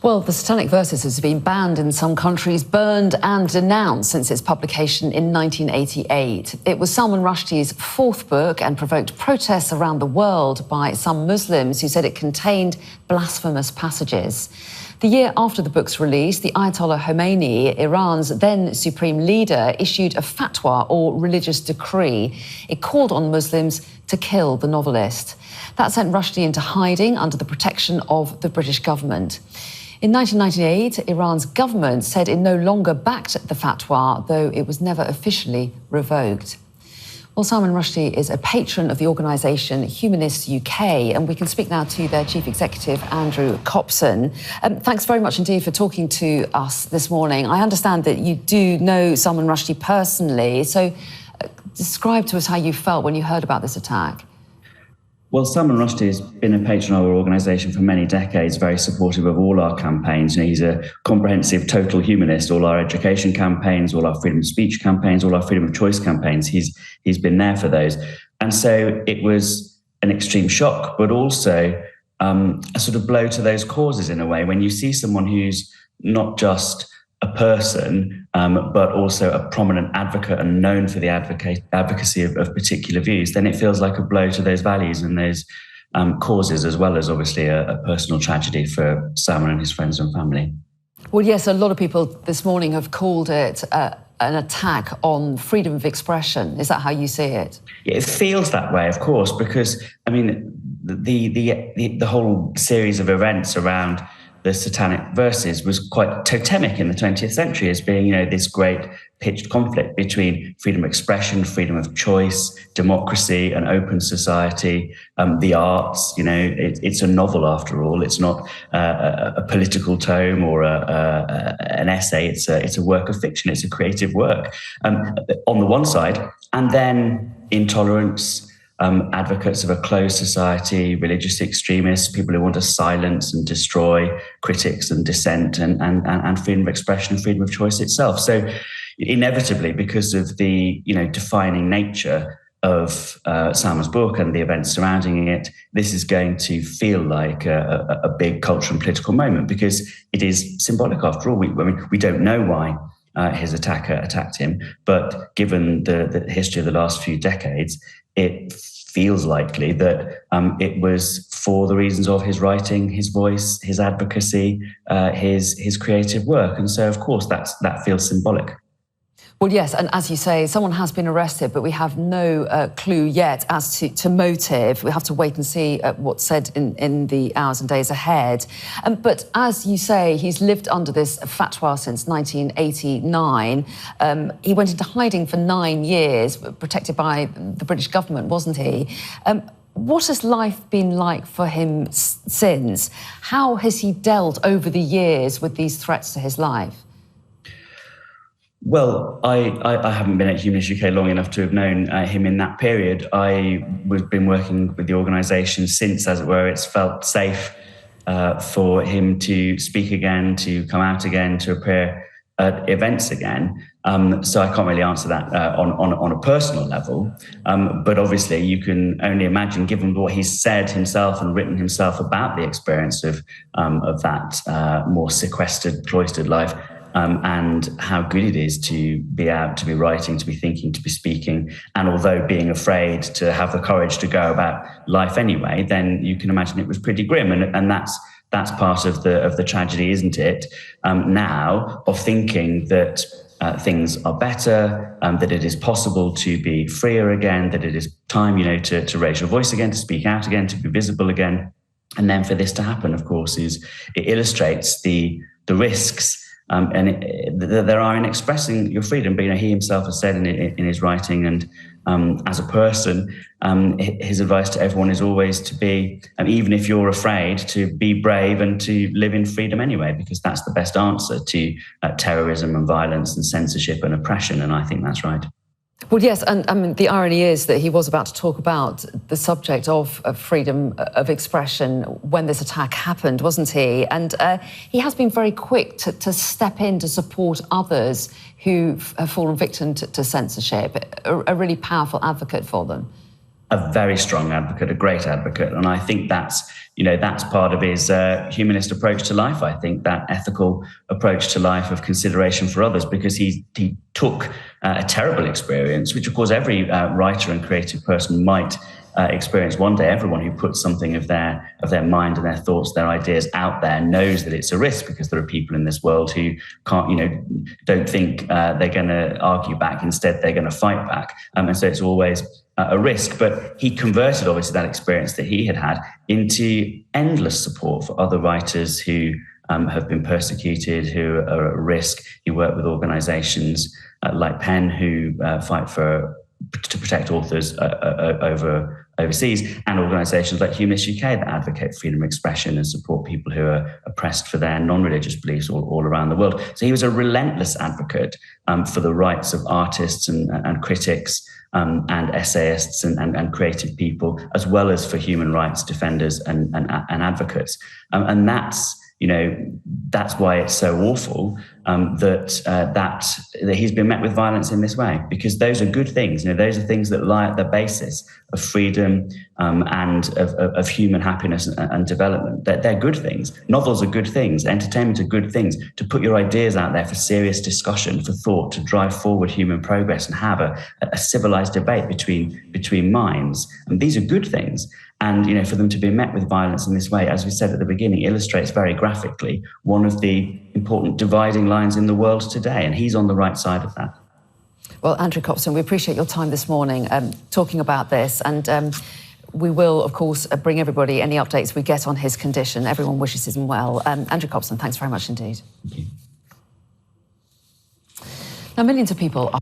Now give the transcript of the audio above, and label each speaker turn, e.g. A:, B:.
A: Well, the Satanic Verses has been banned in some countries, burned and denounced since its publication in 1988. It was Salman Rushdie's fourth book and provoked protests around the world by some Muslims who said it contained blasphemous passages. The year after the book's release, the Ayatollah Khomeini, Iran's then supreme leader, issued a fatwa or religious decree. It called on Muslims to kill the novelist. That sent Rushdie into hiding under the protection of the British government. In 1998, Iran's government said it no longer backed the fatwa, though it was never officially revoked. Well, Salman Rushdie is a patron of the organisation Humanists UK, and we can speak now to their chief executive, Andrew Copson. Thanks very much indeed for talking to us this morning. I understand that you do know Salman Rushdie personally, so describe to us how you felt when you heard about this attack.
B: Well, Salman Rushdie has been a patron of our organisation for many decades, very supportive of all our campaigns. He's a comprehensive, total humanist. All our education campaigns, all our freedom of speech campaigns, all our freedom of choice campaigns, he's been there for those. And so it was an extreme shock, but also a sort of blow to those causes in a way. When you see someone who's not just a person, but also a prominent advocate and known for the advocacy of particular views, then it feels like a blow to those values and those causes, as well as obviously a personal tragedy for Salman and his friends and family.
A: Well, yes, a lot of people this morning have called it an attack on freedom of expression. Is that how you see it?
B: It feels that way, of course, because, I mean, the whole series of events around the Satanic Verses was quite totemic in the 20th century as being, this great pitched conflict between freedom of expression, freedom of choice, democracy, an open society, the arts. It's a novel after all. It's not a political tome or an essay. It's a work of fiction. It's a creative work on the one side, and then intolerance. Advocates of a closed society, religious extremists, people who want to silence and destroy critics and dissent, and freedom of expression and freedom of choice itself. So inevitably, because of the defining nature of Salman's book and the events surrounding it, this is going to feel like a big cultural and political moment, because it is symbolic after all. We don't know why his attacker attacked him, but given the history of the last few decades, it feels likely that it was for the reasons of his writing, his voice, his advocacy, his creative work. And so, of course, that feels symbolic.
A: Well, yes, and as you say, someone has been arrested, but we have no clue yet as to motive. We have to wait and see what's said in the hours and days ahead. But as you say, he's lived under this fatwa since 1989. He went into hiding for 9 years, protected by the British government, wasn't he? What has life been like for him since? How has he dealt over the years with these threats to his life?
B: Well, I haven't been at Humanists UK long enough to have known him in that period. I've been working with the organisation since, as it were, it's felt safe for him to speak again, to come out again, to appear at events again. So I can't really answer that on a personal level. But obviously, you can only imagine, given what he's said himself and written himself about the experience of that more sequestered, cloistered life. And how good it is to be out, to be writing, to be thinking, to be speaking. And although being afraid, to have the courage to go about life anyway, then you can imagine it was pretty grim. And that's part of the tragedy, isn't it? Now, of thinking that things are better, that it is possible to be freer again, that it is time, to raise your voice again, to speak out again, to be visible again. And then for this to happen, of course, it illustrates the risks there are in expressing your freedom. But he himself has said in his writing, and as a person, his advice to everyone is always to be, even if you're afraid, to be brave and to live in freedom anyway, because that's the best answer to terrorism and violence and censorship and oppression. And I think that's right.
A: Well, yes, and the irony is that he was about to talk about the subject of freedom of expression when this attack happened, wasn't he? And he has been very quick to step in to support others who have fallen victim to censorship, a really powerful advocate for them.
B: a very strong advocate, a great advocate. And I think that's part of his humanist approach to life. I think that ethical approach to life of consideration for others, because he took a terrible experience, which of course every writer and creative person might experience one day. Everyone who puts something of their mind and their thoughts, their ideas out there knows that it's a risk, because there are people in this world who don't think they're going to argue back. Instead, they're going to fight back. And so it's always a risk. But he converted, obviously, that experience that he had into endless support for other writers who have been persecuted, who are at risk. He worked with organisations like PEN, who fight to protect authors overseas, and organisations like Humanists UK that advocate freedom of expression and support people who are oppressed for their non-religious beliefs all around the world. So he was a relentless advocate for the rights of artists and critics and essayists and creative people, as well as for human rights defenders and advocates. And that's why it's so awful that he's been met with violence in this way, because those are good things. Those are things that lie at the basis of freedom and of human happiness and development. They're good things. Novels are good things. Entertainment are good things. To put your ideas out there for serious discussion, for thought, to drive forward human progress and have a civilized debate between minds. And these are good things. And, for them to be met with violence in this way, as we said at the beginning, illustrates very graphically one of the important dividing lines in the world today. And he's on the right side of that.
A: Well, Andrew Copson, we appreciate your time this morning talking about this. And we will, of course, bring everybody any updates we get on his condition. Everyone wishes him well. Andrew Copson, thanks very much indeed.
B: Thank you.
A: Now, millions of people are